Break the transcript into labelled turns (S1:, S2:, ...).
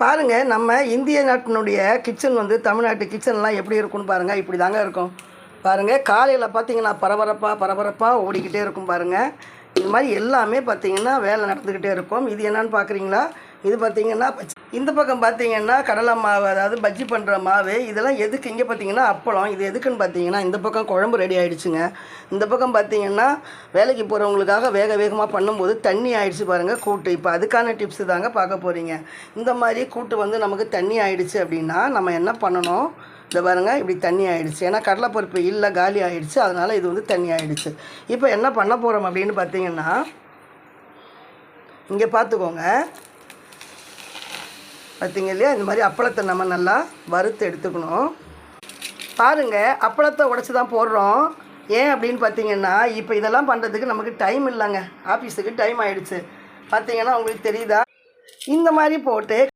S1: பாருங்கள், நம்ம இந்திய நாட்டினுடைய கிச்சன் வந்து தமிழ்நாட்டு கிச்சன்லாம் எப்படி இருக்குன்னு பாருங்கள். இப்படி தாங்க இருக்கும். பாருங்கள், காலையில் பார்த்தீங்கன்னா பரபரப்பாக ஓடிக்கிட்டே இருக்கும் பாருங்கள். இது மாதிரி எல்லாமே பார்த்திங்கன்னா வேலை நடந்துக்கிட்டே இருக்கும். இது என்னன்னு பார்க்குறீங்களா? இது பார்த்திங்கன்னா இந்த பக்கம் பார்த்திங்கன்னா கடலை மாவு, அதாவது பஜ்ஜி பண்ணுற மாவு. இதெல்லாம் எதுக்கு? இங்கே பார்த்திங்கன்னா அப்பளம். இது எதுக்குன்னு பார்த்தீங்கன்னா, இந்த பக்கம் குழம்பு ரெடி ஆகிடுச்சுங்க. இந்த பக்கம் பார்த்திங்கன்னா வேலைக்கு போகிறவங்களுக்காக வேகமாக பண்ணும்போது தண்ணி ஆகிடுச்சு பாருங்கள் கூட்டு. இப்போ அதுக்கான டிப்ஸு தாங்க பார்க்க போகிறீங்க. இந்த மாதிரி கூட்டு வந்து நமக்கு தண்ணி ஆகிடுச்சு அப்படின்னா நம்ம என்ன பண்ணணும்? இந்த பாருங்கள், இப்படி தண்ணி ஆகிடுச்சு. ஏன்னா கடலைப்பருப்பு இல்லை, காலி ஆகிடுச்சு. அதனால் இது வந்து தண்ணி ஆகிடுச்சு. இப்போ என்ன பண்ண போகிறோம் அப்படின்னு பார்த்தீங்கன்னா, இங்கே பார்த்துக்கோங்க. பார்த்திங்க இல்லையா? இந்த மாதிரி அப்பளத்தை நம்ம நல்லா வறுத்து எடுத்துக்கணும். பாருங்கள், அப்பளத்தை உடச்சி தான் போடுறோம். ஏன் அப்படின்னு பார்த்தீங்கன்னா, இப்போ இதெல்லாம் பண்ணுறதுக்கு நமக்கு டைம் இல்லைங்க. ஆஃபீஸுக்கு டைம் ஆகிடுச்சு. பார்த்திங்கன்னா உங்களுக்கு தெரியுதா? இந்த மாதிரி போட்டு